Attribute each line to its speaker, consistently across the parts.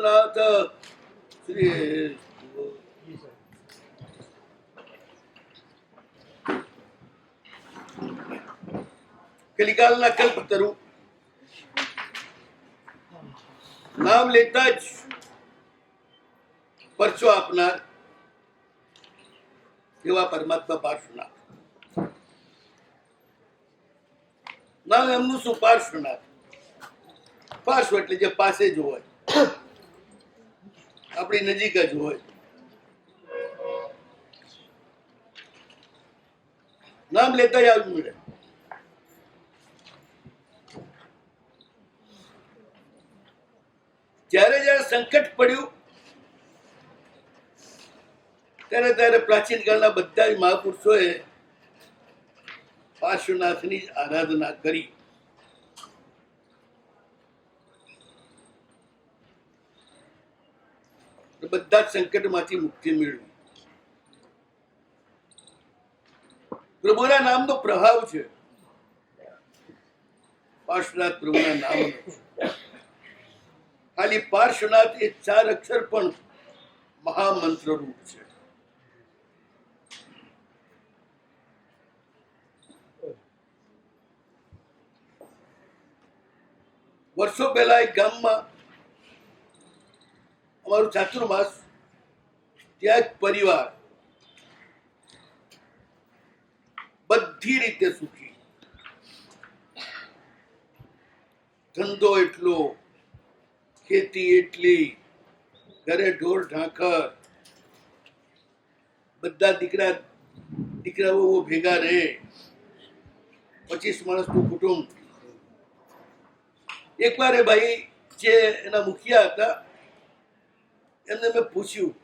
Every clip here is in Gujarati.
Speaker 1: કલિકાલનાથ શ્રી કલિકાલના કલ્પતરુ નામ લેતા જ પરચો આપનાર એવા પરમાત્મા પાર્શ્વનાથ. નામ એમનું શું? પાર્શ્વનાથ. પાર્શ્વ એટલે જે પાસે જ હોય, આપણી નજીક જ હોય. નામ લેતા જ આવવું મળે. જ્યારે જયારે સંકટ પડ્યું ત્યારે પ્રાચીન કાળના બધા જ મહાપુરુષોએ પાર્શ્વનાથની જ આરાધના કરી. બધા જ સંકટમાંથી મુક્તિ મેળવી. પ્રભુના નામનો પ્રભાવ છે. પાર્શ્વનાથ પ્રભુના નામનો. ખાલી પાર્શ્વનાથ એ 4 અક્ષર પણ મહામંત્ર રૂપ છે. વર્ષો પહેલા એક ગામમાં અમારું ચાતુર્માસ, ત્યાં એક પરિવાર બધી રીતે સુખી. ધંધો એટલો, ખેતી એટલી, ઘરે ઢોર ઢાંખર, બધા દીકરાઓ ભેગા રહે, 25 માણસનું કુટુંબ. એકવાર એ ભાઈ જે એના મુખિયા હતા એમને મેં પૂછ્યું,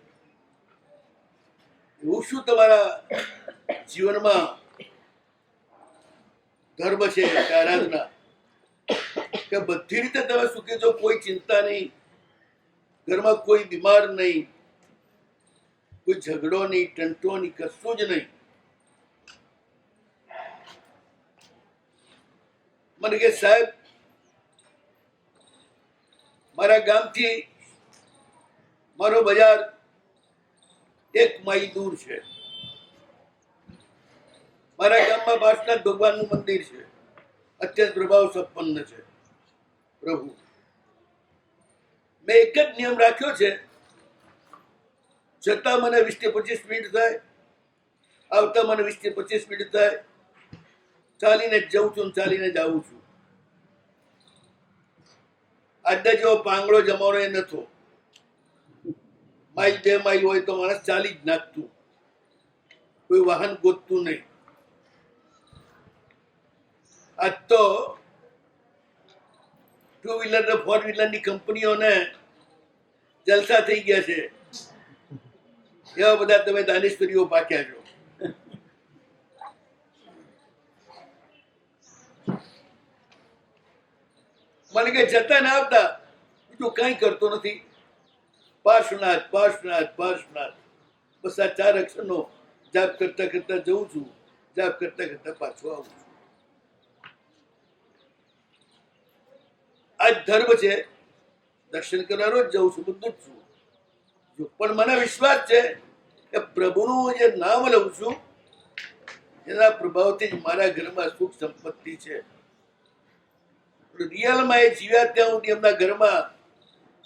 Speaker 1: એવું શું તમારા જીવનમાં ધર્મ છે, આરાધના, કે બધી રીતે તમે સુખી છો, કોઈ ચિંતા નહીં, ઘરમાં કોઈ બીમાર નહીં, કોઈ ઝઘડો નહીં, ટંટો નહીં, કશું જ નહીં. મને કે સાહેબ, મારા ગામથી મારો બજાર 1 માઇલ દૂર છે. મારા ગામમાં પાર્શ્વનાથ ભગવાનનું મંદિર છે, અત્યંત પ્રભાવ સંપન્ન છે પ્રભુ. મેં એક જ નિયમ રાખ્યો છે, જતા મને 20 થી 25 મિનિટ થાય, આવતા મને 20 થી 25 મિનિટ થાય. ચાલીને જ જઉં છું, ચાલીને જ આવું છું. આજના જેવો પાંગડો જમાનો એ નતો. 1 2 માઇલ હોય તો માણસ ચાલી જ નાખતું, કોઈ વાહન ગોતતું નહીં. આજ તો 2 વ્હીલર ને 4 વ્હીલરની કંપનીઓને જલસા થઈ ગયા છે. એવા બધા તમે દાનેશ્વરીઓ પાક્યા છો. મને કે જતા ને આવતા બીજું કઈ કરતો નથી. પાર્શ્વનાથ પાર્શ્વનાથ પાર્શ્વનાથ, બસ આ 4 અક્ષરનો જાપ કરતા કરતા જઉં છું, જાપ કરતા કરતા પાછો આવું છું. આ ધર્મ છે. દર્શન કરવા રોજ જઉં છું, બધું જ છું. પણ મને વિશ્વાસ છે કે પ્રભુનું જે નામ લઉં છું એના પ્રભાવથી જ મારા ઘરમાં સુખ સંપત્તિ છે. રિયલમાં એ જીવ્યા ત્યાં સુધી એમના ઘરમાં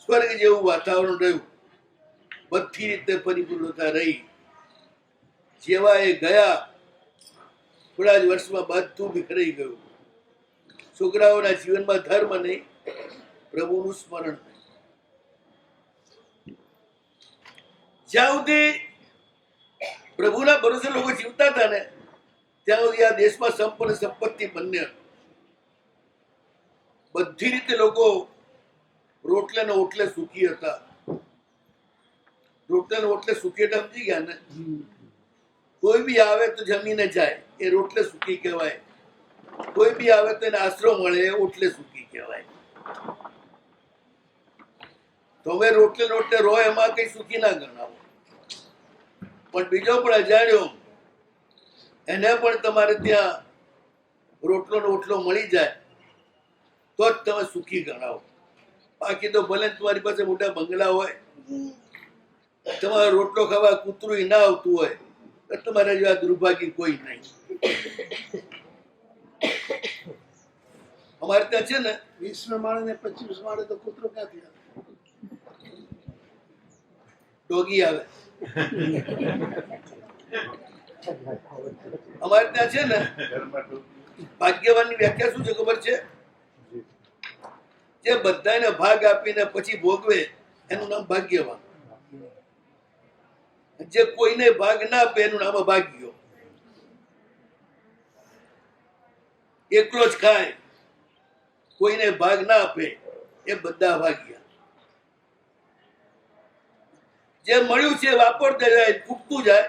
Speaker 1: સ્વર્ગ જેવું વાતાવરણ રહ્યું. બધી રીતે પરિપૂર્ણતા રહી. જેવા એ ગયા થોડા જ વર્ષમાં બધું વિખરાઈ ગયું. છોકરાઓના જીવનમાં ધર્મ નહીં, પ્રભુનું સ્મરણ નહીં. જ્યાં સુધી પ્રભુના ભરોસે લોકો જીવતા હતા ને ત્યાં સુધી આ દેશમાં સંપન્ન સંપત્તિ બંને બધી રીતે લોકો રોટલે ને ઓટલે સુખી હતા. રોટલે ને ઓટલે સુખી એટલે સમજી ગયા ને? કોઈ બી આવે તો જમીને જાય, એ રોટલે સુખી કહેવાય. કોઈ બી આવે તો એને આશરો મળે, એ ઓટલે સુખી કહેવાય. તો હવે રોટલે રોટલે રો એમાં કઈ સુખી ના ગણાવો. પણ બીજો પણ અજાણ્યો એને પણ તમારે ત્યાં રોટલો ને ઓટલો મળી જાય તો જ તમે સુખી ગણાવો. બાકી તો ભલે તમારી પાસે મોટા બંગલા હોય, તમારો રોટલો ખાવા કૂતરું ના આવતું હોય, તો તમારા જેવા દુર્ભાગ્ય કોઈ નહીં. અમારે ત્યાં છે ને
Speaker 2: 20 માળે ને 25 માળે તો કૂતરો ક્યાંથી આવે?
Speaker 1: ડોગી આવે. અમારે ત્યાં છે ને ભાગ્યવાનની વ્યાખ્યા શું છે ખબર છે? જે બધાને ભાગ આપીને પછી ભોગવે એનું નામ ભાગ્યવાન. જે કોઈને ભાગ ના આપે એનું નામ અભાગ્યો. એકલો જ ખાય, કોઈને ભાગ ના આપે એ બધા ભાગ્યા. જે મળ્યું છે વાપરતા જાય, ફૂટતું જાય,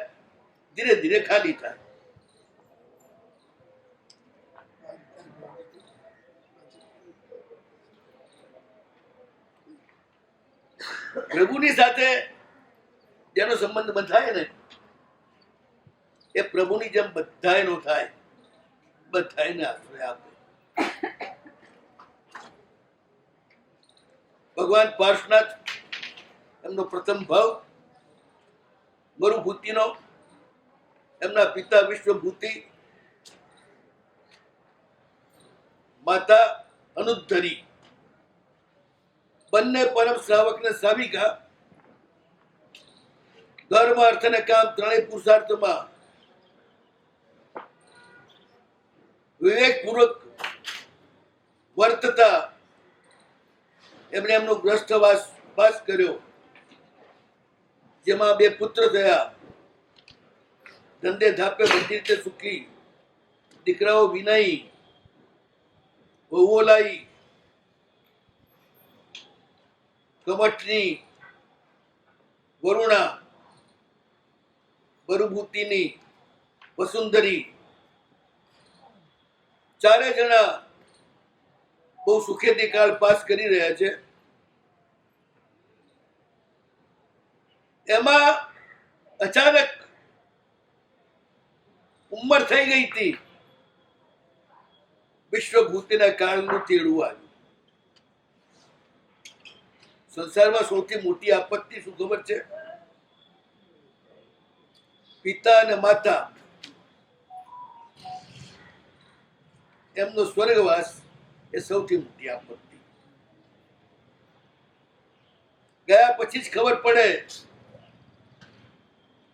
Speaker 1: ધીરે ધીરે ખાલી થાય. પ્રભુની સાથે જેનો સંબંધ બંધાય ને એ પ્રભુની જેમ બધાયનો થાય, બધાયને આશ્રય આપે. ભગવાન પાર્શનાથ એમનો પ્રથમ ભાવ મરુભૂતિનો, એમના પિતા વિશ્વભૂતિ, માતા અનુદ્ધરી, બંને પરમ શ્રાવક ને સાવિકા, ધર્મ અર્થ અને કામ ત્રણેય પુરુષાર્થમાં વિવેકપૂર્વક વર્તતા એમણે એમનો ગ્રસ્તવાસ કર્યો, જેમાં 2 પુત્ર થયા. ધંધે ધાપે બધી રીતે સુખી, દીકરાઓ વિનયી, વહુઓ લાઈ, કમઠની, વરુણા, મરુભૂતિની, વસુંધરી, 4 જણા બહુ સુખેથી કાળ પાસ કરી રહ્યા છે. એમાં અચાનક ઉંમર થઈ ગઈ હતી, વિશ્વભૂતિના કાળનું તેડું આવ્યું. સંસારમાં સૌથી મોટી આપત્તિ શું ખબર છે? પિતા અને માતા એમનો સ્વર્ગવાસ એ સૌથી મોટી આપત્તિ. ગયા પછી જ ખબર પડે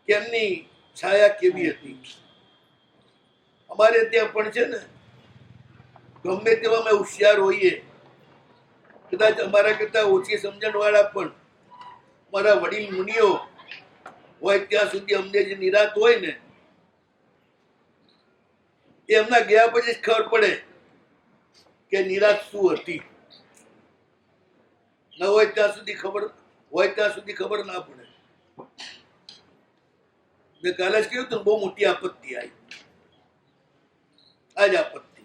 Speaker 1: કે એમની છાયા કેવી હતી. અમારે ત્યાં પણ છે ને, ગમે તેવા અમે હોશિયાર હોઈએ, કદાચ અમારા કરતા ઓછી સમજણ વાળા પણ મારા વડીલ મુનિઓ હોય ત્યાં સુધી અમને જે નિરાત હોય ને એ એમના ગયા પછી જ ખબર પડે કે નિરાત શું હતી. ન હોય ત્યાં સુધી ખબર ના પડે. મેં કાલે જ કહ્યું હતું, બહુ મોટી આપત્તિ આવી. આ જ આપત્તિ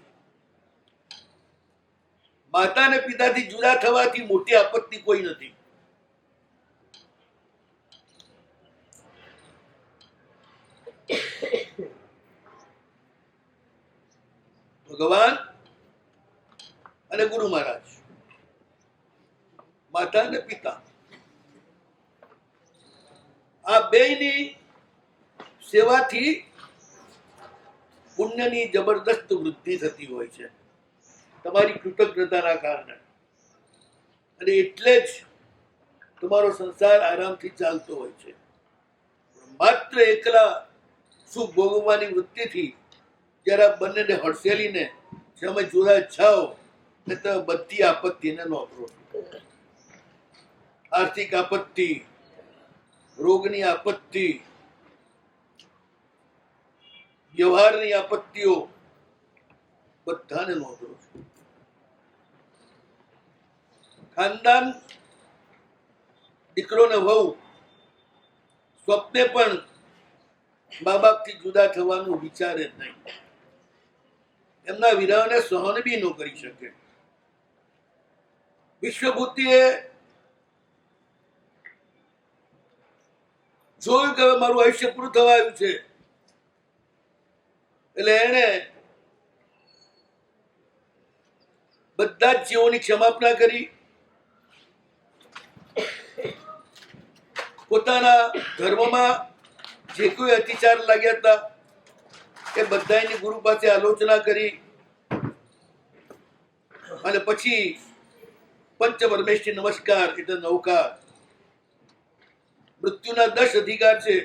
Speaker 1: માતા અને પિતાથી જુદા થવાથી મોટી આપત્તિ કોઈ નથી. ભગવાન અને ગુરુ મહારાજ, માતા અને પિતા, આ બેયની સેવાથી પુણ્યની જબરદસ્ત વૃદ્ધિ થતી હોય છે, તમારી કૃતજ્ઞતાના કારણે. અને એટલે જ તમારો સંસાર આરામથી ચાલતો હોય છે. માત્ર એકલા સુખ ભોગવવાની વૃત્તિથી જયારે બંનેને હડસેલીને તમે જુદા છાઓ ને તમે બધી આપત્તિને નોંધો. આર્થિક આપત્તિ, રોગની આપત્તિ, વ્યવહારની આપત્તિઓ બધાને નોંધો છો. ખાનદાન, દીકરો ને વહુ સ્વપ્ને પણ મા બાપથી જુદા થવાનું વિચારે નહીં. એમના વિરહને સહન બી ન કરી શકે. વિશ્વભૂતિએ જોયું કે હવે મારું આયુષ્ય પૂરું થવા આવ્યું છે, એટલે એને બધા જ જીવોની ક્ષમાપના કરી પોતાના ધર્મમાં જે કોઈ અતિચાર લાગ્યા હતા એ બધાની ગુરુ પાસે આલોચના કરી અને પછી પંચપરમેષ્ઠી નમસ્કાર એટલે નૌકાર, મૃત્યુના 10 અધિકાર છે.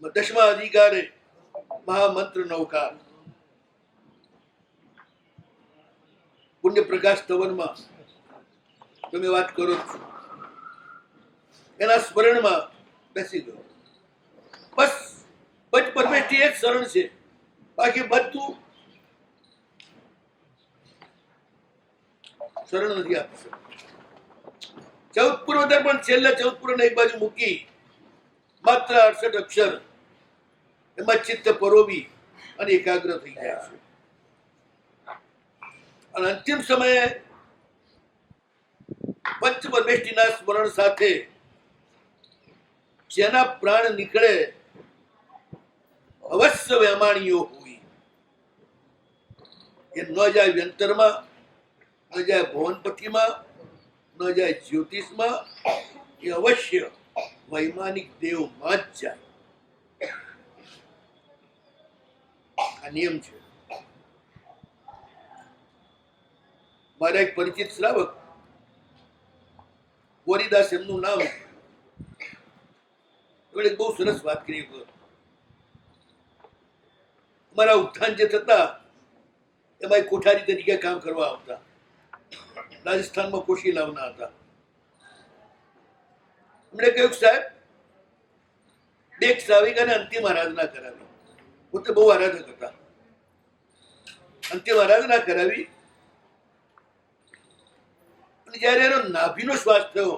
Speaker 1: 10મા અધિકારે મહામંત્ર નૌકાર. પુણ્ય પ્રકાશ તવનમાં તમે વાત કરો છો, એના સ્મરણમાં બેસી ગયો. બસ પંચપરમેષ્ઠી એક શરણ છે, બાકી બધું શરણ નથી આપી શકતું. 14 પૂર્વોત્તર પણ છેલ્લા 14 પૂર્વને એક બાજુ મૂકી માત્ર 68 અક્ષર એમાં ચિત્ત પરોવી અને એકાગ્ર થઈ જાય છે. અને અંતિમ સમયે પંચપરમેષ્ઠીના સ્મરણ સાથે જેના પ્રાણ નીકળે અવશ્ય વેમાણીઓ હોય, એ ન જાય વ્યંતરમાં, ન જાય ભવનપતિમાં, ન જાય જ્યોતિષમાં, એ અવશ્ય વૈમાનિક દેવમાં જ જાય. આ નિયમ છે. મારા એક પરિચિત શ્રાવક ગોરીદાસ એમનું નામ, એમણે બહુ સરસ વાત કરી. અમારા ઉત્થાન જે થતા એમાં કોઠારી તરીકે કામ કરવા આવતા, રાજસ્થાનમાં કોશી લાવના હતા. એમણે કહ્યું સાહેબ, એક શ્રાવિકાને અંતિમ આરાધના કરાવી. પોતે બહુ આરાધક હતા. અંતિમ આરાધના કરાવી અને જયારે એનો નાભીનો શ્વાસ થયો,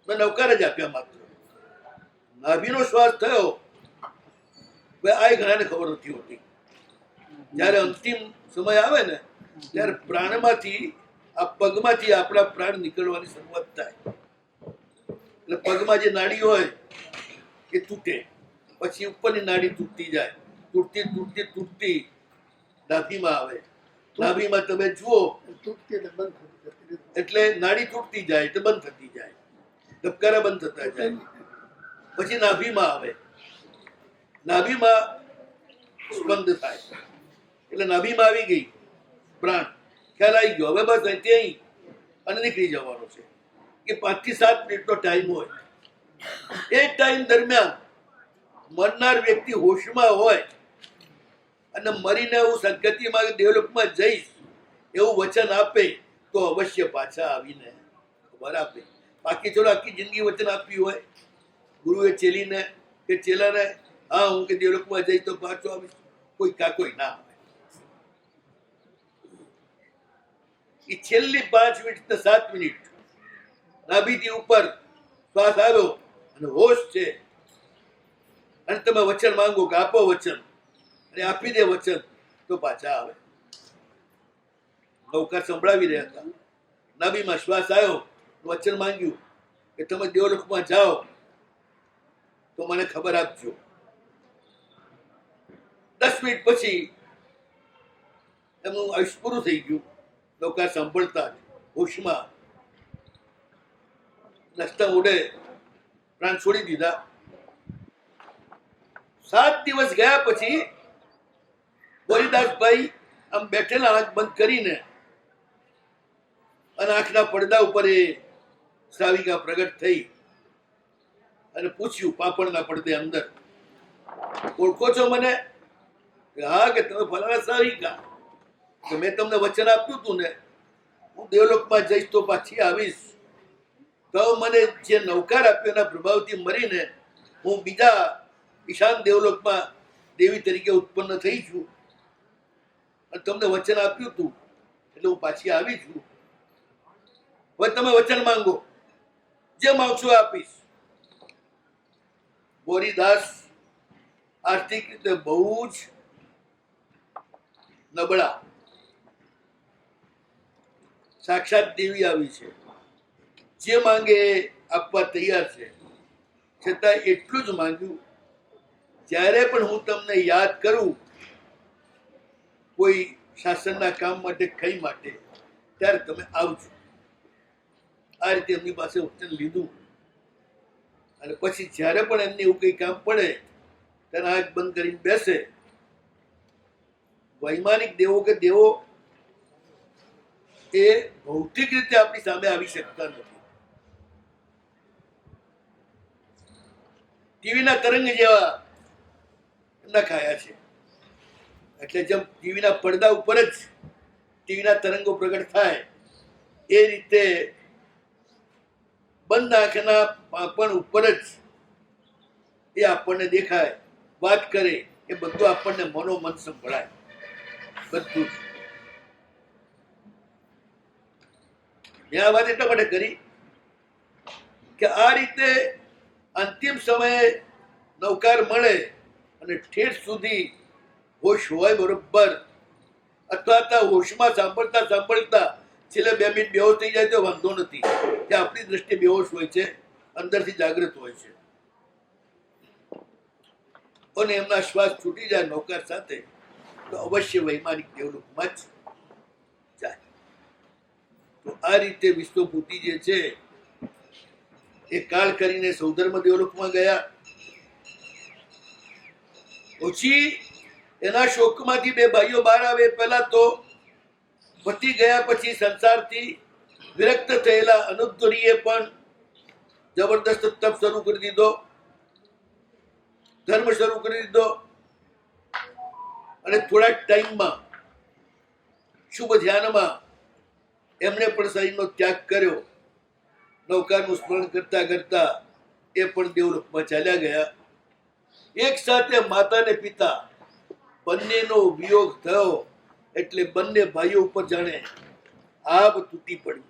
Speaker 1: મેં નવકાર જ આપ્યા માત્ર. નાભીનો શ્વાસ થયો, આ ઘણાને ખબર નથી હોતી. જયારે અંતિમ સમય આવે ને ત્યારે પ્રાણમાંથી, આ પગમાંથી આપણા પ્રાણ નીકળવાની શરૂઆત થાય. એટલે પગમાં જે નાડી હોય એ તૂટે, પછી ઉપરની નાડી તૂટતી જાય, તૂટતી તૂટતી તૂટતી નાભીમાં આવે. નાભીમાં તમે જુઓ એટલે નાડી તૂટતી જાય એટલે બંધ થતી જાય, ધબકારા બંધ થતા જાય. પછી નાભીમાં આવે, નાભીમાં સ્પંદ થાય એટલે નાભીમાં આવી ગઈ પ્રાણ, ખ્યાલ આવી ગયો હવે બસ અહીંથી અહીં અને નીકળી જવાનો છે. કે 5 થી 7 મિનિટનો ટાઈમ હોય. એ ટાઈમ દરમિયાન મરનાર વ્યક્તિ હોશમાં હોય અને મરીને હું સદગતિમાં દેવલોકમાં જઈશ એવું વચન આપે તો અવશ્ય પાછા આવીને ખબર આપે. બાકી ચલો આખી જિંદગી વચન આપ્યું હોય ગુરુએ ચેલીને કે ચેલાને, હા હું કે દેવલોકમાં જઈશ તો પાછો આવીશ, કોઈ કોઈ ના આવે. એ છેલ્લી 5 મિનિટ ને 7 મિનિટ નાભીથી ઉપર શ્વાસ આવ્યો અને હોશ છે અને તમે વચન માંગો કે આપો વચન, અને આપી દે વચન તો પાછા આવે. નૌકાર સંભળાવી રહ્યા હતા, નાભીમાં શ્વાસ આવ્યો, વચન માંગ્યું કે તમે દેવલોકમાં જાઓ તો મને ખબર આપજો. 10 મિનિટ પછી એમનું આયુષ્ય પૂરું થઈ ગયું. નૌકાર સાંભળતા જ હોશમાં નસ્તા ઉડે પ્રાણ છોડી દીધા. 7 દિવસ ગયા પછી ગોરીદાસભાઈ આમ બેઠેલા આંખ બંધ કરીને અને આંખના પડદા ઉપર એ શ્રાવિકા પ્રગટ થઈ અને પૂછ્યું પાપણના પડદે અંદર, ઓળખો છો મને? હા કે તમે ફલાણા શ્રાવિકા, તો મેં તમને વચન આપ્યું હતું ને હું દેવલોકમાં જઈશ તો પાછી આવીશ. તો મને જે નૌકાર આપ્યો એના પ્રભાવથી મરીને હું બીજા ઈશાન દેવલોકમાં દેવી તરીકે ઉત્પન્ન થઈ છું અને તમને વચન આપ્યું હતું એટલે હું પાછી આવી છું. હવે તમે વચન માંગો, જે માંગશો આપીશ. ગોરીદાસ આર્થિક રીતે બહુ જ નબળા, સાક્ષાત દેવી આવી છે, જે માંગે આપવા તૈયાર છે. છતાં એટલું જ માંગ્યું, જ્યારે પણ હું તમને યાદ કરું કોઈ શાસનના કામ માટે, કઈ માટે, ત્યારે તમે આવજો. આ રીતે એમની પાસે વચન લીધું. અને પછી જ્યારે પણ એમને એવું કંઈ કામ પડે ત્યારે આંખ બંધ કરીને બેસે. વૈમાનિક દેવો કે દેવો એ ભૌતિક રીતે આપણી સામે આવી શકતા નથી. ટીવીના તરંગ જેવા એમના કાયા છે. એટલે જેમ ટીવીના પડદા ઉપર જ ટીવીના તરંગો પ્રગટ થાય એ રીતે બંધ આંખના પાંપણ ઉપર જ એ આપણને દેખાય, વાત કરે, એ બધું આપણને મનોમન સંભળાય. બધું જ. મેં આ વાત એટલા માટે કરી કે આ રીતે અંતિમ સમયે નવકાર મળે અને ઠેઠ સુધી હોશ હોય બરોબર, અથવા તો હોશમાં સાંભળતા સાંભળતા છેલ્લે 2 મિનિટ બેહોશ થઈ જાય તો વાંધો નથી, કે આપણી દ્રષ્ટિએ બેહોશ હોય છે, અંદરથી જાગૃત હોય છે, અને એમના શ્વાસ છૂટી જાય નૌકાર સાથે, તો અવશ્ય વૈમાનિક દેવલોકમાં જ જાય. તો આ રીતે વિશ્વભૂતિ જે છે એ કાળ કરીને સૌધર્મ દેવલોકમાં ગયા. પછી એના શોકમાંથી 2 ભાઈઓ બહાર આવે. પહેલા તો પતિ ગયા પછી સંસારથી વિરક્ત થયેલા અનુદ્ધરીએ પણ જબરદસ્ત તપ શરૂ કરી દીધો, ધર્મ શરૂ કરી દીધો, અને થોડા ટાઈમમાં શુભ ધ્યાનમાં એમણે પણ શરીરનો ત્યાગ કર્યો. નૌકારનું સ્મરણ કરતા કરતા એ પણ દેવલોકમાં ચાલ્યા ગયા. એક સાથે માતા ને પિતા બંનેનો વિયોગ થયો એટલે બંને ભાઈઓ ઉપર જાણે આબ તૂટી પડી.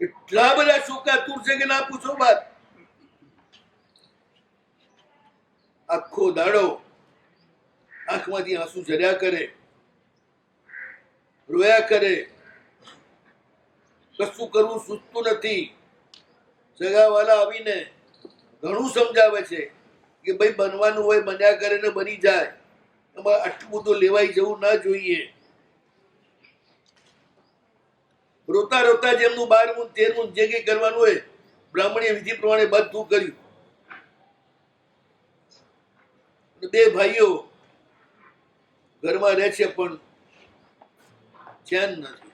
Speaker 1: એટલા બધા શોકાતુર છે કે ના પૂછો વાત. આખો દાડો આંખમાંથી આંસુ ઝર્યા કરે, રોયા કરે, કશું કરવું સૂચતું નથી. સગાવાલા આવીને ઘણું સમજાવે છે કે ભાઈ બનવાનું હોય બન્યા કરે ને બની જાય, એમાં આટલું બધું લેવાઈ જવું ના જોઈએ. રોતા રોતા જેમનું 12મું 13મું જે કંઈ કરવાનું હોય બ્રાહ્મણીય વિધિ પ્રમાણે બધું કર્યું. 2 ભાઈઓ ઘરમાં રહે છે પણ ચેન નથી.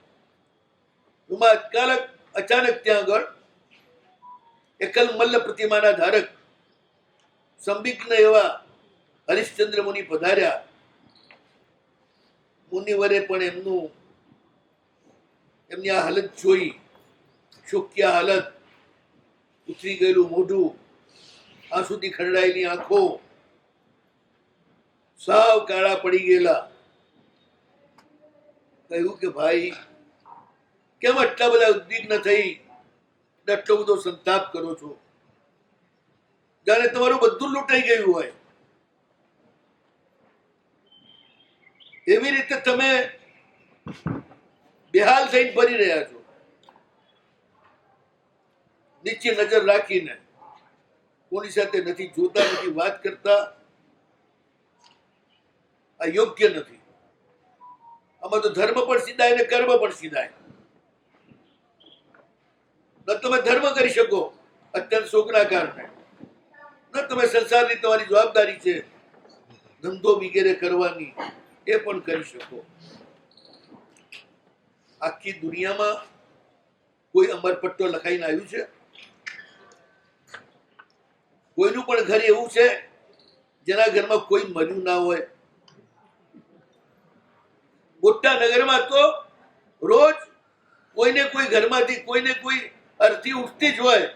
Speaker 1: અચાનક ત્યાં આગળ એકલ મલ્લ પ્રતિમાના ધારક સંબિગ્ન એવા હરિશ્ચંદ્ર મુનિ પધાર્યા. મુનિવરે પણ એમની આ હાલત જોઈ, શોક્યા હાલત, ઉતરી ગયેલું મોઢું, આંસુથી ખરડાયેલી આંખો, સાવ કાળા પડી ગયેલા. કહ્યું કે ભાઈ કેમ આટલા બધા ઉદ્વિગ્ન થઈ આટલો બધો સંતાપ કરો છો? જાણે તમારું બધું લૂંટાઈ ગયું હોય. એવી રીતે તમે બેહાલ થઈને ફરી રહ્યા છો, નીચે નજર રાખીને, કોની સાથે નથી જોતા, નથી વાત કરતા. આ યોગ્ય નથી. આમાં તો ધર્મ પણ સીધાય ને કર્મ પણ સીધાય. ન તમે ધર્મ કરી શકો અત્યંત શોકના કારણે, ન તમે સંસારની તમારી જવાબદારી છે ધંધો વગેરે કરવાની એ પણ કરી શકો. આખી દુનિયામાં કોઈ અમરપટ્ટો લખાઈને આવ્યું છે? કોઈનું પણ ઘર એવું છે જેના ઘરમાં કોઈ મર્યું ના હોય? મોટા નગરમાં તો રોજ કોઈને કોઈ ઘરમાંથી કોઈને કોઈ અર્થી ઉઠતી જ હોય.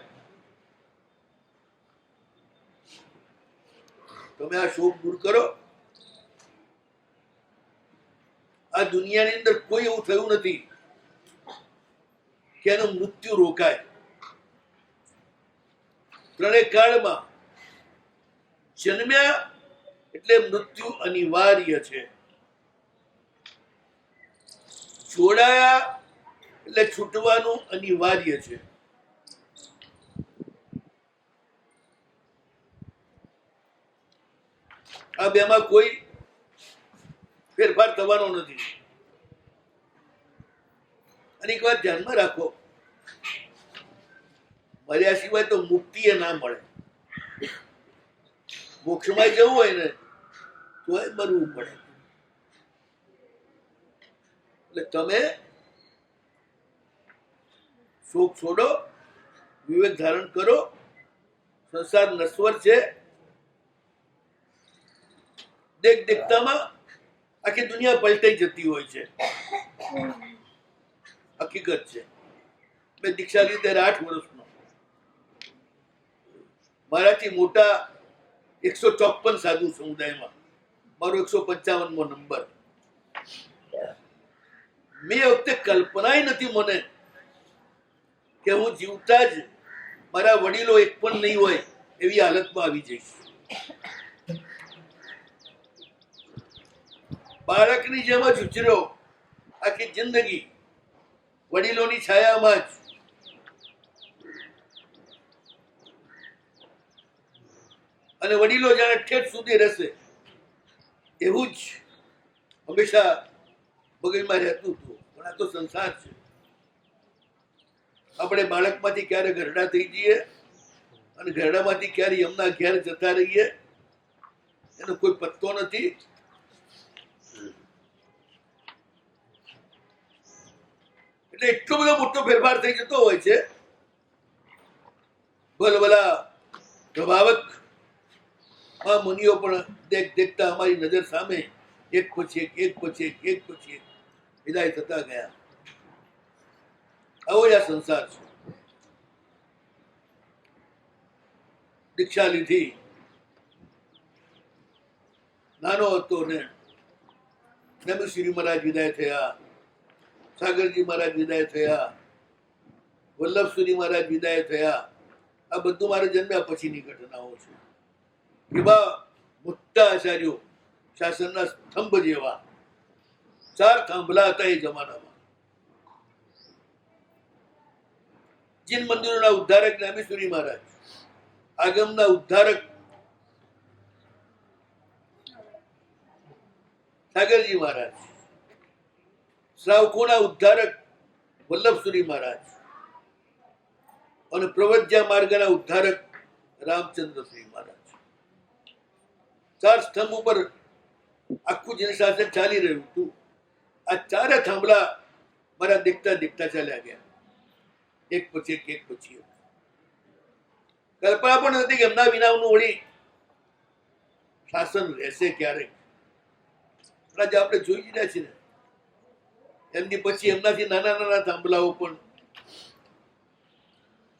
Speaker 1: તમે આ શોક દૂર કરો. આ દુનિયાની અંદર કોઈ એવું થયું નથી કે એનું મૃત્યુ રોકાય. ત્રણેય કાળમાં જન્મ્યા એટલે મૃત્યુ અનિવાર્ય છે, જોડાયા એટલે છૂટવાનું અનિવાર્ય છે. આ બેમાં કોઈ ફેરફાર થવાનો નથી. અને એક વાત ધ્યાનમાં રાખો, મર્યા સિવાય તો મુક્તિ એ ના મળે. મોક્ષમાં જવું હોય ને તો મરવું પડે. એટલે તમે શોક છોડો, વિવેક ધારણ કરો. સંસાર નશ્વર છે. દેખતામાં આખી દુનિયા પલટાઈ જતી હોય છે. હકીકત છે. મેં દીક્ષા લીધી ત્યારે 8 વર્ષનો. મારાથી મોટા 154 સાધુ સમુદાયમાં મારો 155મો નંબર. મેં વખતે કલ્પનાય નથી મને કે હું જીવતા જ મારા વડીલો એક પણ નહીં હોય એવી હાલતમાં આવી જઈશ. બાળકની જેમ જ ઉછર્યો આખી જિંદગી વડીલોની છાયામાં જ. અને વડીલો જાણે ઠેઠ સુધી રહેશે એવું જ હંમેશા મગજમાં રહેતું હતું. પણ આ તો સંસાર છે. આપણે બાળકમાંથી ક્યારે ઘરડા થઈ જઈએ અને ઘરડામાંથી ક્યારે એમના ઘેર જતા રહીએ એનો કોઈ પત્તો નથી. એટલે એટલો બધો મોટો ફેરફાર થઈ જતો હોય છે. ભલભલા પ્રભાવક મુનિઓ પણ દેખતા અમારી નજર સામે એક પછી એક વિદાય થતા ગયા. આવો આ સંસાર છે. દીક્ષા લીધી, નાનો હતો ને નમશ્રી મહારાજ વિદાય થયા, સાગરજી મહારાજ વિદાય થયા, વલ્લભસુરી મહારાજ વિદાય થયા. આ બધું મારા જન્મ્યા પછીની ઘટનાઓ છે. એવા મોટા આચાર્યો, શાસનના સ્તંભ જેવા 4 થાંભલા હતા એ જમાનામાં. જીન મંદિરોના ઉદ્ધારક જ્ઞાનેશ્વરી મહારાજ, આગમના ઉદ્ધારક સાગરજી મહારાજ, શ્રાવકોના ઉદ્ધારક વલ્લભસુરી મહારાજ અને પ્રવજ્યા માર્ગના ઉદ્ધારક રામચંદ્રશ્રી મહારાજ. 4 સ્તંભ ઉપર આખું જેની સાથે ચાલી રહ્યું હતું. આ 4 થાંભલા મારા દેખતા ચાલ્યા ગયા, એક પછી એક પછી એક. કલ્પના પણ નથી કે એમના વિનાનું વળી શાસન રહેશે ક્યારેક. આજે આપણે જોઈ લીધા છે ને, એમની પછી એમનાથી નાના થાંભલાઓ પણ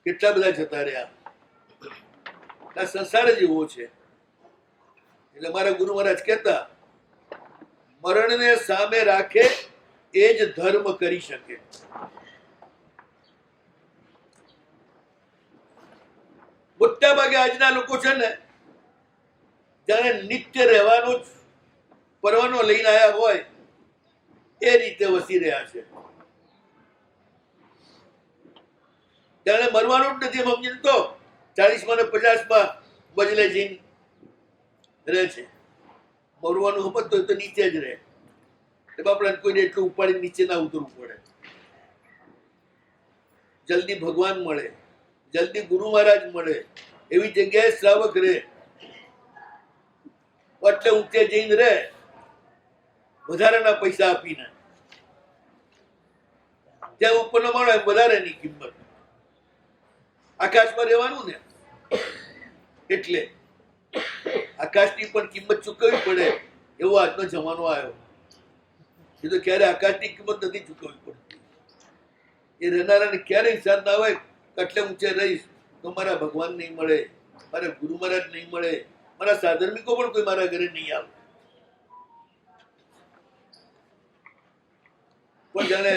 Speaker 1: કેટલા બધા જતા રહ્યા. આ સંસાર જ એવો છે. એટલે મારા ગુરુ મહારાજ કહેતા, મરણને સામે રાખે એ જ ધર્મ કરી શકે. મોટા ભાગે આજના લોકો છે ને, જાણે નિત્ય રહેવાનો જ પરવાનો લઈને આવ્યા હોય એ રીતે વસી રહ્યા છે. જાણે મરવાનું જ નથી સમજીને તો 40માં ને 50માં બદલે જઈને રહે છે. મરવાનું સમજતો તો નીચે જ રહે. આપણે કોઈને એટલું ઉપાડી નીચે ના ઉતરવું પડે. જલ્દી ભગવાન મળે, જલ્દી ગુરુ મહારાજ મળે એવી જગ્યાએ શ્રાવક રહે. એટલે ઊંચે જઈને રહે વધારાના પૈસા આપીને. જ્યાં ઉપર ન મળે વધારેની કિંમત. આકાશમાં રહેવાનું ને એટલે આકાશની પણ કિંમત ચૂકવવી પડે એવો આજનો જમાનો આવ્યો. એ તો ક્યારે આકાશની કિંમત નથી ચૂકવવી પડતી. એ રહેનારાને ક્યારે હિસાબ ના હોય એટલે ઊંચે રહીશ તો મારા ભગવાન નહીં મળે, મારા ગુરુ મહારાજ નહીં મળે, મારા સાધર્મિકો પણ કોઈ મારા ઘરે નહીં આવે. પણ જાણે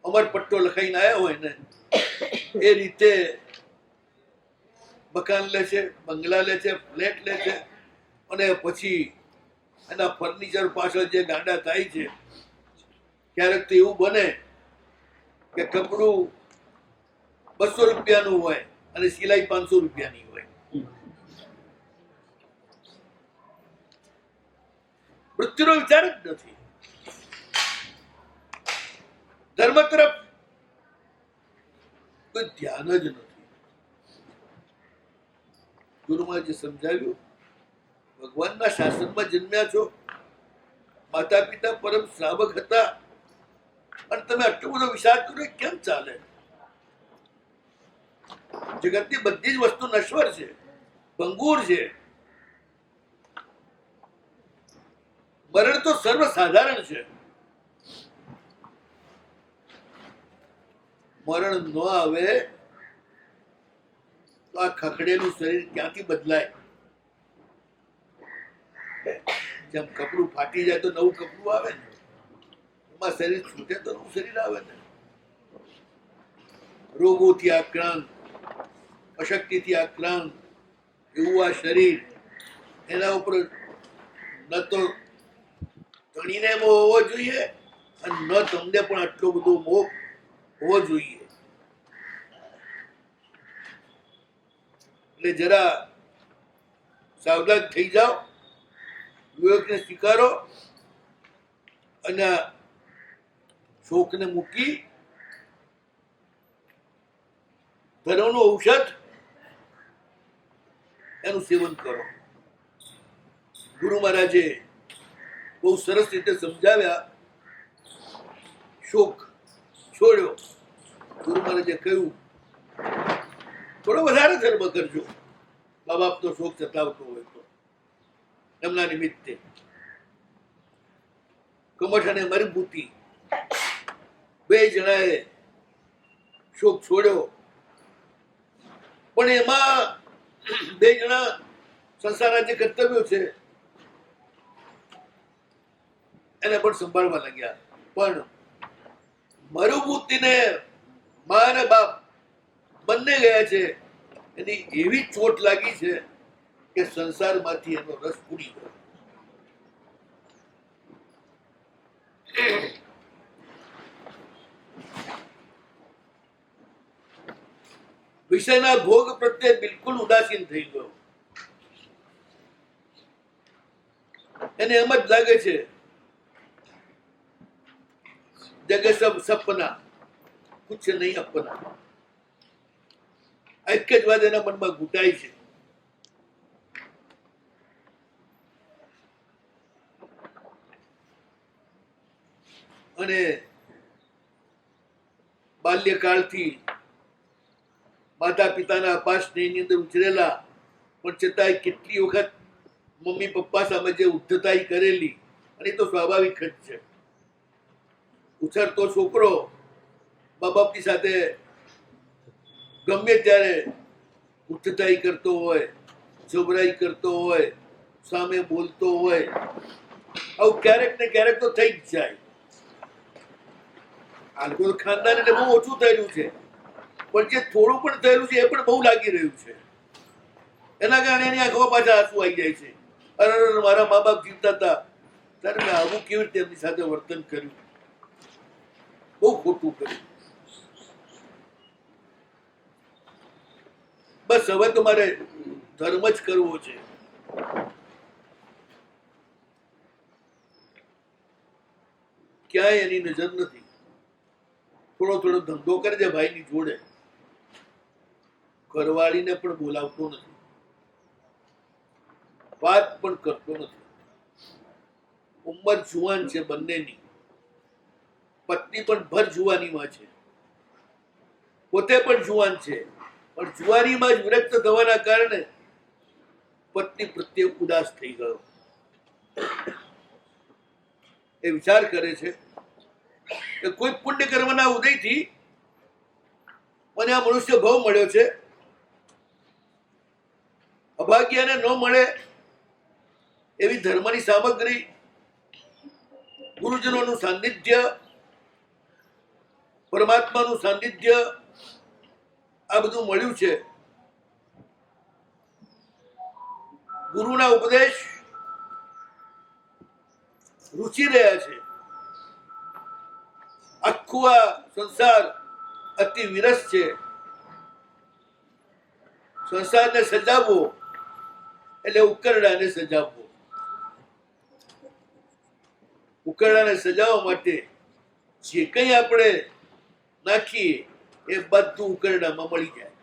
Speaker 1: અમર પટ્ટો લખાઈને આવ્યા હોય ને એ રીતે મકાન લે છે, બંગલા લે છે, ફ્લેટ લે છે અને પછી એના ફર્નિચર પાછળ જે ગાંડા થાય છે. ક્યારેક તો એવું બને કે કપડું 200 રૂપિયાનું હોય અને સિલાઈ 500 રૂપિયાની હોય. મૃત્યુનો વિચાર જ નથી. ધર્મ તરફ કોઈ ધ્યાન જ નથી. ગુરુમાં જે સમજાવ્યું, ભગવાનના શાસનમાં જન્મ્યા છો, માતા પિતા પરમ શ્રાવક હતા, અને તમે આટલો બધો વિચાર કરો કેમ ચાલે? જગતની બધી જ વસ્તુ નશ્વર છે, ભંગુર છે. મરણ તો સર્વસાધારણ છે. મરણ ન આવે તો આ ખખડેલું શરીર ક્યાંથી બદલાય? જેમ કપડું ફાટી જાય તો નવું કપડું આવે ને, એમાં શરીર છૂટે તો નવું શરીર આવે ને. રોગોથી આક્રાંત, અશક્તિથી આક્રાંત એવું આ શરીર, એના ઉપર ન તો ધણીને મોહ હોવો જોઈએ અને ન તમને પણ આટલો બધો મોહ હોવો જોઈએ. એટલે જરા સાવધાન થઈ જાઓ, વિવેકને સ્વીકારો અને શોકને મૂકી ધર્મનું ઔષધ એનું સેવન કરો. ગુરુ મહારાજે બહુ સરસ રીતે સમજાવ્યા. શોક છોડ્યો. ગુરુ મહારાજે કહ્યું, થોડો વધારે ધર્મ કરજો, મા બાપનો શોક સતાવતો હોય તો. એમના નિમિત્તે કમઠ અને મરભૂતિ બે જણાએ શોક છોડ્યો, પણ એમાં બે જણા સંસારના જે કર્તવ્યો છે એને પણ સંભાળવા લાગ્યા. પણ મરુભૂતિને મા અને બાપ બંને ગયા છે. એની એવી ચોટ લાગી છે કે સંસારમાંથી એનો રસ ઉડી ગયો. વિષયના ભોગ પ્રત્યે બિલકુલ ઉદાસીન થઈ ગયો. એને એમ જ લાગે છે જગે સબ સપના, કુછ નહીં અપના. એક જ વાત એના મનમાં ઘૂંટાય છે. અને બાલ્યકાળથી માતા પિતાના અપાર સ્નેહની અંદર ઉછરેલા, પણ છતાંય કેટલી વખત મમ્મી પપ્પા સામે જે ઉદ્ધતાઈ કરેલી, અને એ તો સ્વાભાવિક જ છે. ઉછરતો છોકરો મા બાપની સાથે ગમે ત્યારે ઉદ્ધતાઈ કરતો હોય, જબરાઈ કરતો હોય, સામે બોલતો હોય, આવું ક્યારેક ને ક્યારેક તો થઈ જ જાય. આ લોકો ખાનદાન એટલે બહુ ઓછું થયેલું છે, પણ જે થોડું પણ થયેલું છે એ પણ બહુ લાગી રહ્યું છે. એના કારણે એની આંખોમાં પાછા આંસુ આવી જાય છે. અરે મારા મા બાપ જીવતા હતા ત્યારે મેં આવું કેવી રીતે એમની સાથે વર્તન કર્યું, બહુ ખોટું કર્યું. બસ હવે તો મારે ધર્મ જ કરવો છે. ક્યાંય એની નજર નથી. થોડો થોડો ધંધો કરજે ભાઈની જોડે, ઘરવાળીને પણ બોલાવતો નથી, વાત પણ કરતો નથી. ઉંમર જુવાન છે બંનેની, પત્ની પણ ભર જુવાનીમાં છે, પોતે પણ જુવાન છે, પણ જુવાનીમાં જ વિરક્ત થવાના કારણે પત્ની પ્રત્યે ઉદાસ થઈ ગયો. એ વિચાર કરે છે કે કોઈ પુણ્ય કર્મના ઉદયથી મને આ મનુષ્ય ભાવ મળ્યો છે, અભાગ્યને ન મળે એવી ધર્મની સામગ્રી, ગુરુજનોનું સાનિધ્ય, પરમાત્માનું સાનિધ્ય, આ બધું મળ્યું છે. ગુરુના ઉપદેશ રૂચી રહ્યા છે. આખું આ સંસાર અતિ વિરસ છે. સંસારને સજાવવો એટલે ઉકરડાને સજાવવો. ઉકરડાને સજાવવા માટે જે કંઈ આપણે નાખીએ એ બધું ઉકરડામાં મળી જાય.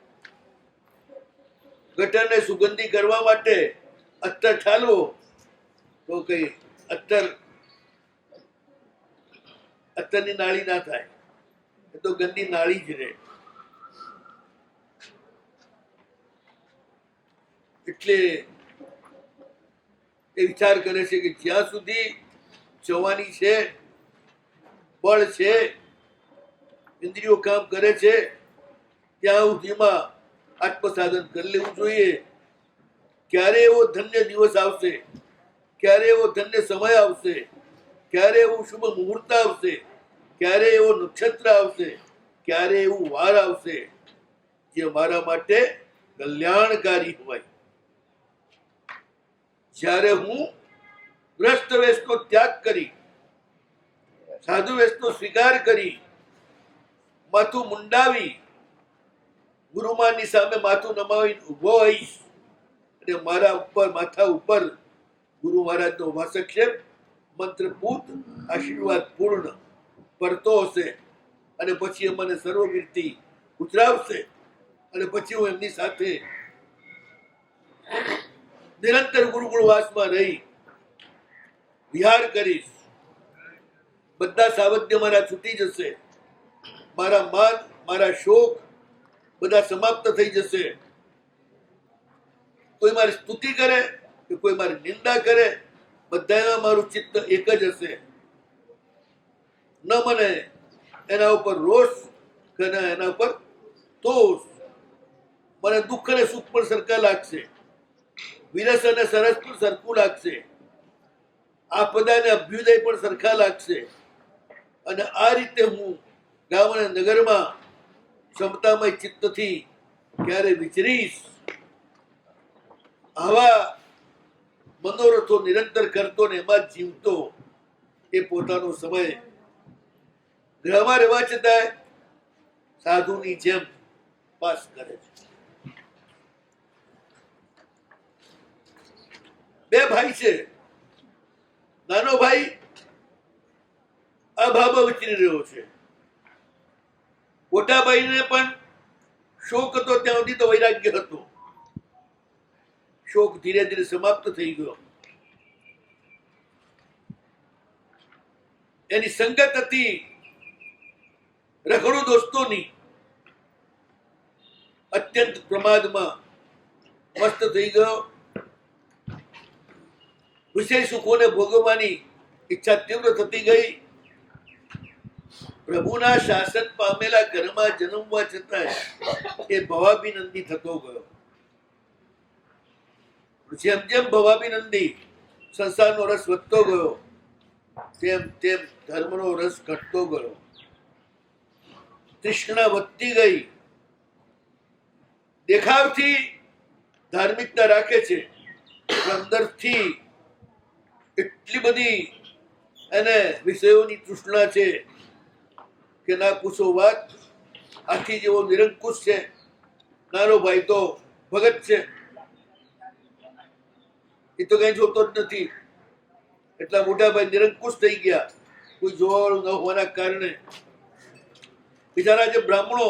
Speaker 1: ગટરને સુગંધી કરવા માટે અત્તર ઠાલવો તો કઈ અત્તરની નાળી ના થાય, એ તો ગંદી નાળી જ રહે. એટલે એ વિચાર કરે છે કે જ્યાં સુધી જવાની છે, બળ છે, ઇન્દ્રિયો કામ કરે છે, ત્યાં સુધીમાં આત્મસાધન કરી લેવું જોઈએ. ક્યારે એવો ધન્ય દિવસ આવશે, ક્યારે એવો ધન્ય સમય આવશે, ક્યારે એવું શુભ મુહૂર્ત આવશે, ક્યારે એવો નક્ષત્ર આવશે, ક્યારે એવું વાર આવશે જે મારા માટે કલ્યાણકારી હોય. જ્યારે હું ગ્રસ્ત વેશનો ત્યાગ કરી, સાધુ વેશનો સ્વીકાર કરી, માથું મુંડાવી ગુરુમાની સામે માથું નમાવી ઉભો હોઈશ અને મારા ઉપર માથા ઉપર ગુરુ મહારાજનો વાસક્ષેપ મંત્રપૂત આશીર્વાદ પૂર્ણ પડતો હશે અને પછી મને સર્વકીર્તિ ઉતરાવશે અને પછી હું એમની સાથે નિરંતર ગુરુકુળવાસમાં રહી વિહાર કરીશ. બધા સાવધ્ય મારા છૂટી જશે, મારા માન, મારા શોક બધા સમાપ્ત થઈ જશે. કોઈ મારી સ્તુતિ કરે કે કોઈ મારી નિંદા કરે, બધામાં મારું ચિત્ત એક જ હશે. ન મને એના ઉપર રોષ કે એના ઉપર તોષ. મને દુઃખ અને સુખ પણ સરખા લાગશે, વિરસ અને સરસ પણ સરખું લાગશે, આપદા અને અભ્યુદય પણ સરખા લાગશે. અને આ રીતે હું ગામ અને નગરમાં ક્ષમતામય ચિત્તથી ક્યારે વિચરીશ. આવા મનોરથો નિરંતર કરતો ને એમાં જીવતો એ પોતાનો સમય ગ્રહમાં રહેવા છતાં સાધુની જેમ પાસ કરે છે. બે ભાઈ છે. નાનો ભાઈ અભાવ વિચરી રહ્યો છે. મોટા ભાઈને પણ શોક હતો, ત્યાં સુધી તો વૈરાગ્ય હતો. શોક ધીરે ધીરે સમાપ્ત થઈ ગયો. એની સંગત હતી રખડુ દોસ્તોની. અત્યંત પ્રમાદમાં મસ્ત થઈ ગયો. વિષય સુખોને ભોગવવાની ઈચ્છા તીવ્ર થતી ગઈ. પ્રભુના શાસન પામેલા ઘરમાં જન્મવા છતાં એ ભવાભિનંદી થતો ગયો. જેમ જેમ ભવાભિનંદી સંસારનો રસ વધતો ગયો, તેમ તેમ ધર્મનો રસ ઘટતો ગયો. તૃષ્ણા વધતી ગઈ. દેખાવથી ધાર્મિકતા રાખે છે, અંદરથી એટલી બધી એને વિષયોની તૃષ્ણા છે કે ના પૂછો વાત. આખી જેવો નિરંકુશ છે. નાનો ભાઈ તો ભગત છે, એ તો કઈ જોતો જ નથી. એટલા મોટા ભાઈ નિરંકુશ થઈ ગયા, કોઈ જોવાવાળું ન હોવાના કારણે. બિચારા જે બ્રાહ્મણો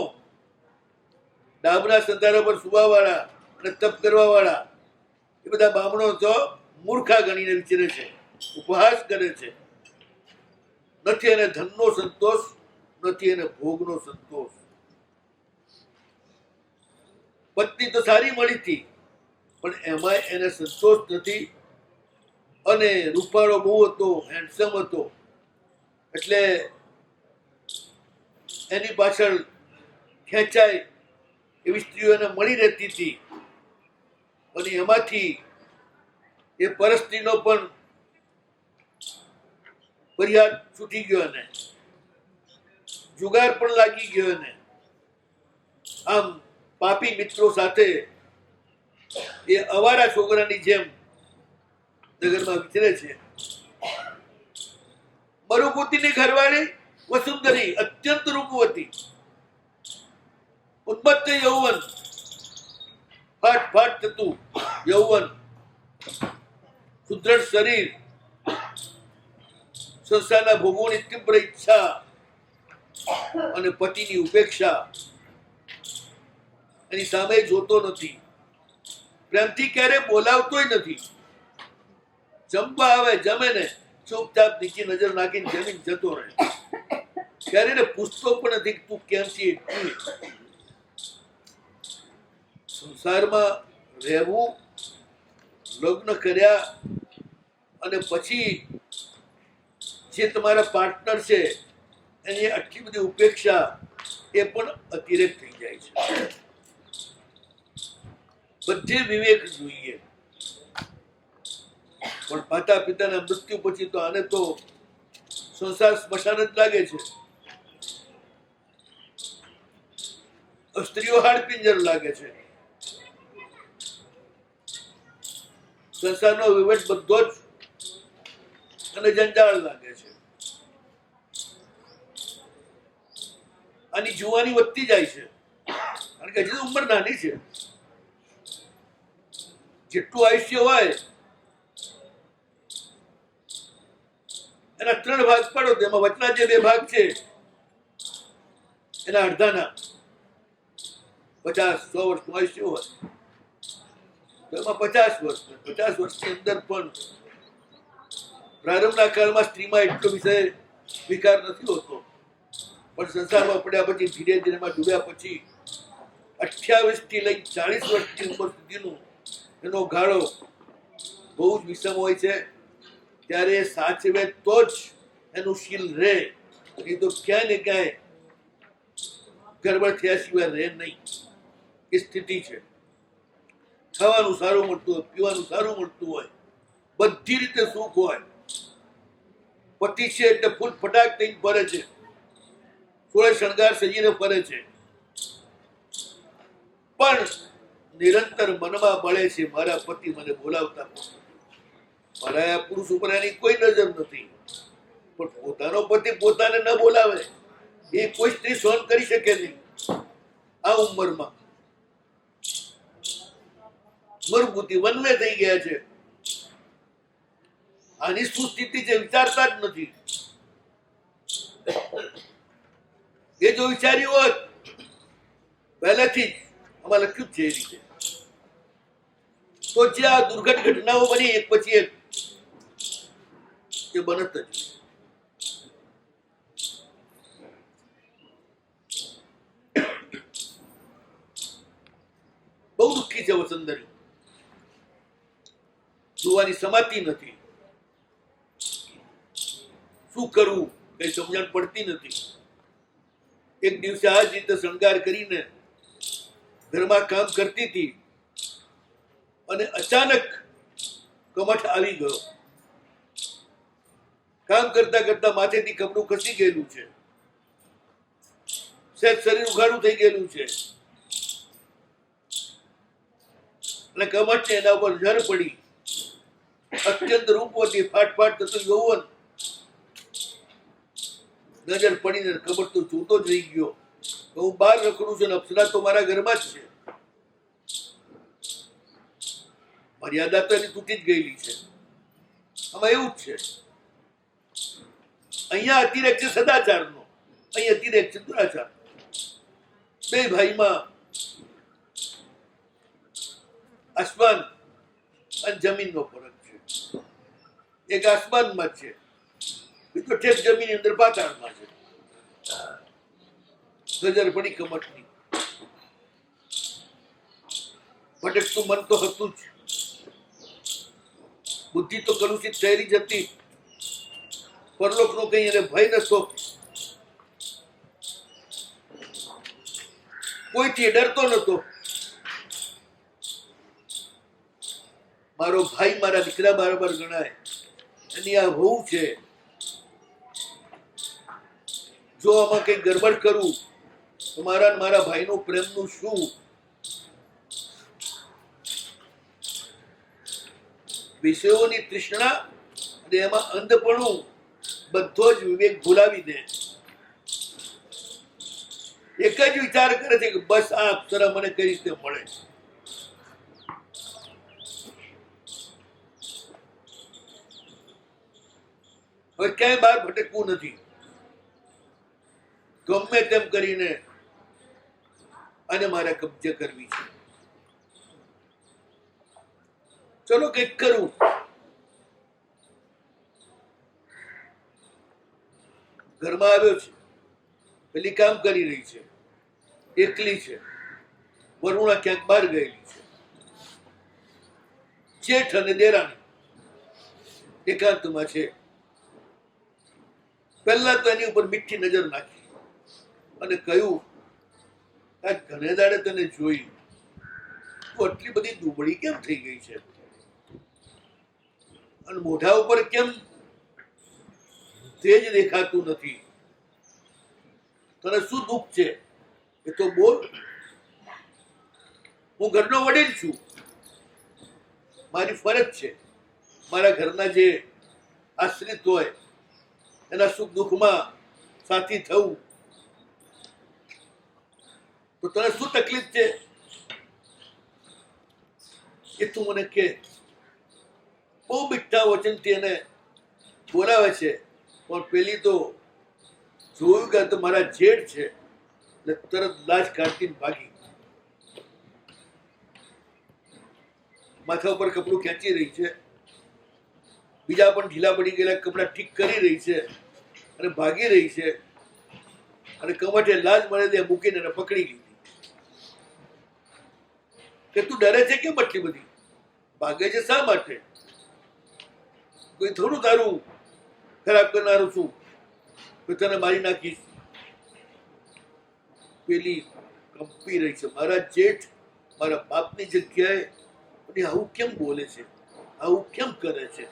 Speaker 1: ડાબના સંતારા પર સુવા વાળા અને તપ કરવા વાળા, એ બધા બ્રાહ્મણો તો મૂર્ખા ગણીને વિચરે છે, ઉપહાસ કરે છે. નથી એને ધનનો સંતોષ, નથી એને ભોગનો સંતોષ. પત્ની તો સારી મળી હતી, પણ એમાં એને સંતોષ નથી. અને રૂપાળો બહુ હતો, હેન્ડસમ હતો, એટલે એની પાછળ ખેંચાય એવી સ્ત્રીઓ એને મળી રહેતી હતી. અને એમાંથી એ પરસ્ત્રીનો પણ ફરિયાદ છૂટી ગયો એને, જુગાર પણ લાગી ગયો એને. આમ પાપી મિત્રો સાથે એ અવારા છોકરાની જેમ નગરમાં વિચરે છે. મરુભૂતિની ઘરવાળી વસુંધરી અત્યંત રૂપવતી, ઉન્મત્ત યૌવન, ફાટ ફાટ થતું યૌવન, સુદ્રઢ શરીર, સંસારના ભોગવોની તીવ્ર ઈચ્છા, અને પતિની ઉપેક્ષા, એની સામે જોતો નથી, પ્રેમથી ક્યારે બોલાવતોય નથી. જમવા આવે, જમે ને ચૂપચાપ નીચે નજર નાખીને જમીન જતો રહે. ક્યારે ને પૂછતો પણ નથી તું કેમ છે. સંસારમાં રહેવું, લગ્ન કર્યા અને પછી જે તમારા પાર્ટનર છે એની આટલી બધી ઉપેક્ષા, એ પણ અતિરેક થઈ જાય છે. બધે વિવેક જોઈએ. પણ માતા પિતાના મૃત્યુ પછી તો આને તો સંસાર સ્મશાન જ લાગે છે. સ્ત્રીઓ હાડપિંજર લાગે છે. સંસારનો વહીવટ બધો જ અને જંજાળ લાગે છે. આની જુવાની વધતી જાય છે, કારણ કે હજી ઉંમર નાની છે. જેટલું આયુષ્ય હોય એના 3 ભાગ પાડો, તેમાં વચના જે 2 ભાગ છે એના અડધાના 50-100 વર્ષનું આયુષ્ય હોય તો એમાં 50 વર્ષ, 50 વર્ષની અંદર પણ પ્રારંભના કાળમાં સ્ત્રીમાં એટલો વિષય વિકાર નથી હોતો, પણ સંસારમાં પડ્યા પછી ધીરે ધીરે એમાં ડૂબ્યા પછી 28 થી લઈ 40 વર્ષની ઉંમર સુધીનું એનો ગાળો બહુ જ વિષમ હોય છે. ત્યારે સાચવે તો જ એનું શીલ રહે, નહીં તો ક્યાંય ને ક્યાંય ગરબડ થયા સિવાય રહે નહીં. એ સ્થિતિ છે. ખાવાનું સારું મળતું હોય, પીવાનું સારું મળતું હોય, બધી રીતે સુખ હોય, પતિ છે એટલે ફૂલ ફટાક થઈને ફરે છે, સોળે શણગાર સજીને ફરે છે, પણ નિરંતર મનમાં બળે છે મારા પતિ મને બોલાવતા, મારા પુરુષ ઉપર એની કોઈ નજર નથી. પણ પોતાનો પતિ પોતાને ન બોલાવે એ કોઈ સ્ત્રી સહન કરી શકે નહીં. આ ઉંમરમાં મરભૂતિ વનવે થઈ ગયા છે. આની શું સ્થિતિ છે વિચારતા જ નથી. એ જો વિચાર્યું હોત પહેલેથી જ, આમાં લખ્યું જ છે એ રીતે, તો જે આ દુર્ઘટ ઘટનાઓ બની એક પછી એક એ બનત જ. બહુ દુઃખી છે વસંતરી, જોવાની સમાતી નથી. શું કરવું કઈ સમજણ પડતી નથી. એક દિવસે આ જ રીતે શણગાર કરીને ઘરમાં કામ કરતી હતી અને અચાનક કમઠ આવી ગયો. કામ કરતા કરતા માથેથી કપડું ખસી ગયેલું છે, સહેજ શરીર ઉઘાડું થઈ ગયેલું છે અને કમઠ એના ઉપર ઝર પડી. અત્યંત રૂપવતી, ફાટફાટ થતું યૌવન, નજર પડીને કમઠ તો જોતો જ રહી ગયો. હું બહાર રખડું છું, અપ્સરા તો મારા ઘરમાં જ છે. મર્યાદા તો એની તૂટી જ ગયેલી છે. આમાં એવું જ છે. અહીંયા અતિરેક છે સદાચારનો, અહીં અતિરેક છે દુરાચાર. બે ભાઈમાં આસમાન અને જમીનનો ફરક છે. એક આસમાનમાં છે, બીજો ઠેક જમીન અંદર પાતાળમાં છે. નજર પડી કમઠની. ભટકતું મન તો હતું જ, બુદ્ધિ તો કલુષિત થયેલી જ હતી. પરલોકનો કઈ એને ભય નતો, કોઈથી ડરતો નતો. મારો ભાઈ મારા દીકરા બરાબર ગણાય, એની આ વહુ છે, જો આમાં કઈ ગડબડ કરું તો મારા ભાઈનું પ્રેમનું શું? વિષયોની તૃષ્ણા અને એમાં અંધપણું બધો જ વિવેક ભૂલાવી દે. એક જ વિચાર કરે છે કે બસ આ અપ્સરા મને કઈ રીતે મળે. હવે ક્યાંય બહાર ભટકવું નથી. ગમે તેમ કરીને અને મારે કબજે કરવી છે. ચલો કંઈક કરું. ઘરમાં આવ્યો છે, પેલી કામ કરી રહી છે, એકલી છે, વરુણા ક્યાંક બહાર ગયેલી છે, જેઠ અને દેરાણી એકાંતમાં છે. પહેલા તો એની ઉપર મીઠી નજર નાખી અને કહ્યું, આ ઘણે દાડે તને જોઈ, તું આટલી બધી દુબળી કેમ થઈ ગઈ છે અને મોઢા ઉપર કેમ તેજ દેખાતું નથી? તને શું દુઃખ છે એ તો બોલ. હું ઘરનો વડીલ છું, મારી ફરજ છે મારા ઘરના જે આશ્રિત હોય એના સુખ દુઃખમાં સાથી થવું. તો તને શું તકલીફ છે એ તું મને કે. બહુ મીઠા વચનથી એને બોલાવે છે, પણ પેલી તો જોયું કે તો મારા જેઠ છે એટલે તરત લાજ કાઢતી ભાગી. માથા ઉપર કપડું ખેંચી રહી છે, બીજા પણ ઢીલા પડી ગયેલા કપડા ઠીક કરી રહી છે અને ભાગી રહી છે. અને કમઠે લાજ મળે તે મૂકીને એને પકડી લીધી કે તું ડરે છે કેમ આટલી બધી? ભાગે છે શા માટે? કોઈ થોડું તારું ખરાબ કરનારું છું તો તને મારી નાખીશ. પેલી કંપી રહી છે, મારા જેઠ મારા બાપની જગ્યાએ અને આવું કેમ બોલે છે, આવું કેમ કરે છે?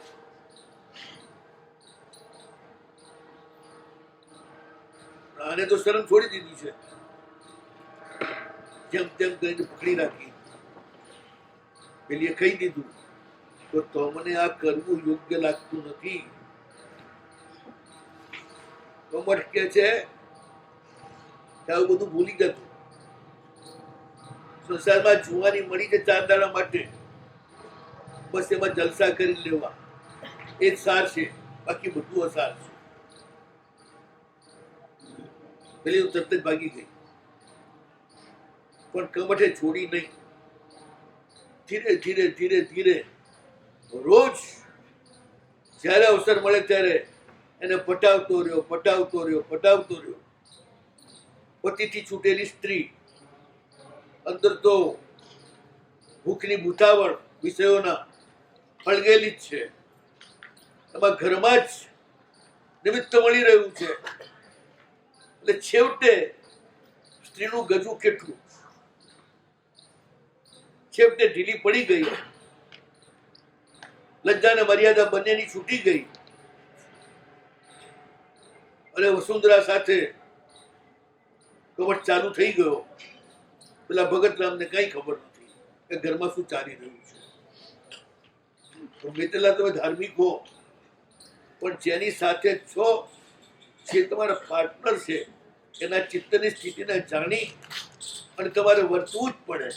Speaker 1: આને તો શરમ છોડી દીધી છે, જેમ તેમ કરીને પકડી રાખી. પેલીએ કહી દીધું તો મને આ કરવું યોગ્ય લાગતું નથી. કમઠ કે છે કે આવું બધું ભૂલી જતું. સંસારમાં જુવાની મળી છે 4 દાડા માટે, બસ એમાં જલસા કરી લેવા એ જ સાર છે, બાકી બધું અસાર છે. પેલી તરત જ ભાગી ગઈ, પણ કમઠે છોડી નહીં. ધીરે ધીરે ધીરે ધીરે રોજ જ્યારે અવસર મળે ત્યારે એને પટાવતો રહ્યો, પટાવતો રહ્યો, પટાવતો રહ્યો. પતિથી છૂટેલી સ્ત્રી અંદર તો ભૂખની ભૂતાવળ વિષયોના ફળગેલી જ છે. એમાં ઘરમાં જ નિમિત્ત મળી રહ્યું છે એટલે છેવટે સ્ત્રીનું ગજું કેટલું, છેવટે ઢીલી પડી ગઈ. લજ્જા ને મર્યાદા બંનેની છૂટી ગઈ અને વસુંધરા સાથે કવટ ચાલુ થઈ ગયો. પેલા ભગતરામને કઈ ખબર નથી કે ઘરમાં શું ચાલી રહ્યું છે. તો મિત્રલા તમે ધાર્મિક હો, પણ જેની સાથે છો, જે તમારા પાર્ટનર છે, એના ચિત્તની સ્થિતિને જાણી અને તમારે વર્તવું જ પડે.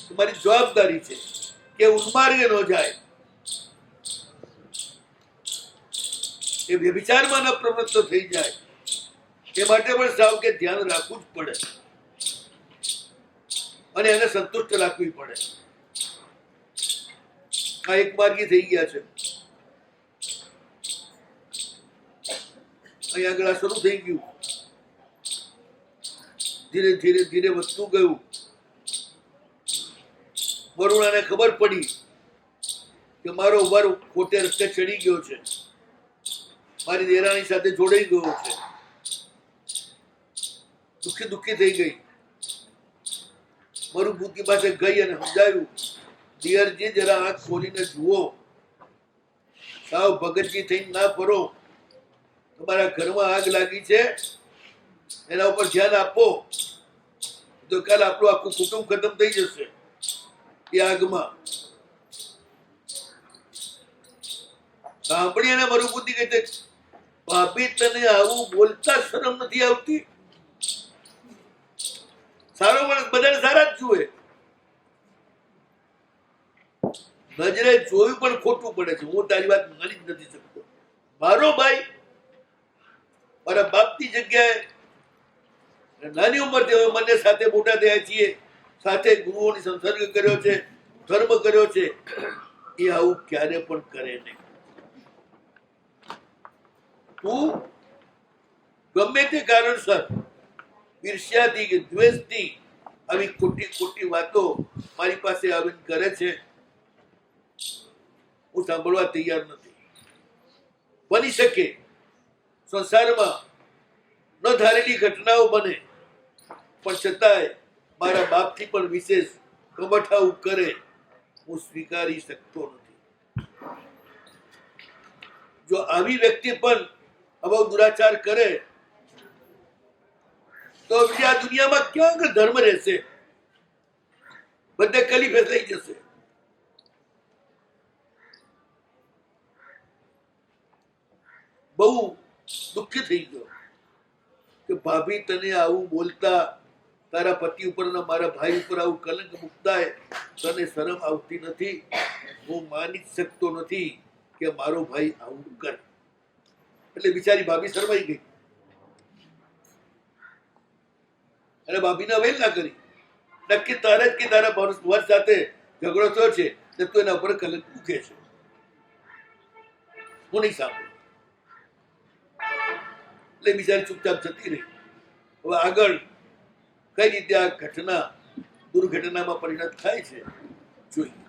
Speaker 1: તમારી જવાબદારી છે કે ઉન્માર્ગે ન જાય, એ વ્યભિચારમાં ન પ્રવૃત્ત થઈ જાય. એ માટે પણ સાવ કે ધ્યાન રાખવું જ પડે અને એને સંતુષ્ટ રાખવી પડે. આ એક માર્ગી થઈ ગયા છે. અહીં આગળ આ શરૂ થઈ ગયું, ધીરે ધીરે ધીરે વધતું ગયું. વરુણાને ખબર પડી કે મારો વર ખોટે રસ્તે ચડી ગયો છે, મારી દેરાણી સાથે જોડાઈ ગયો છે. દુઃખી દુઃખી થઈ ગઈ. મરુભૂતિ પાસે ગઈ અને સમજાવ્યું, દિયરજી જરા આંખ ખોલીને જુઓ, સાવ ભગતજી થઈને ના ફરો. તમારા ઘરમાં આગ લાગી છે, એના ઉપર ધ્યાન આપો, તો કાલ આપણું આખું કુટુંબ ખતમ થઈ જશે એ આગમાં. સાંભળી અને મરુભૂતિ કહે છે, ભાભી તને આવું બોલતા શરમ નથી આવતી? સારો માણસ બધાને સારા જ જુએ, નજરે જોયું પણ ખોટું પડે છે. હું તારી વાત માની જ નથી શકતો. મારો ભાઈ મારા બાપની જગ્યાએ અને નાની ઉંમરથી હવે મને સાથે મોટા થયા છીએ, સાથે ગુરુઓની સંસર્ગ કર્યો છે, ધર્મ કર્યો છે, એ આવું ક્યારે પણ કરે નહીં. તું ગમે તે કારણસર ઈર્ષ્યાથી કે દ્વેષથી આવી ખોટી ખોટી વાતો મારી પાસે આવીને કરે છે, હું સાંભળવા તૈયાર નથી. બની શકે સંસારમાં ન ધારેલી ઘટનાઓ બને, પણ છતાંય મારા બાપથી પણ વિશેષ કમઠાવું કરે, હું સ્વીકારી શકતો નથી. જો આવી વ્યક્તિ પણ આવો દુરાચાર કરે તો બીજી આ દુનિયામાં ક્યાં આગળ ધર્મ રહેશે? બધે કલી ફેસાઈ જશે. બહુ દુઃખી થઈ ગયો કે ભાભી તને આવું બોલતા, તારા પતિ ઉપર ને મારા ભાઈ ઉપર આવું કલંક મૂકતા તને શરમ આવતી નથી? હું માની શકતો નથી કે મારો ભાઈ આવું કરે. એટલે બિચારી ભાભી શરમાઈ ગઈ અને ભાભીને વેલ ના કરી. નક્કી તારે જ કે તારા વર સાથે ઝઘડો થયો છે ને તું એના ઉપર કલંક મૂકે છે. હું નહીં સાંભળું. એટલે બિચારી ચૂપચાપ જતી રહી. હવે આગળ કઈ રીતે આ ઘટના દુર્ઘટનામાં પરિણત થાય છે જોઈએ.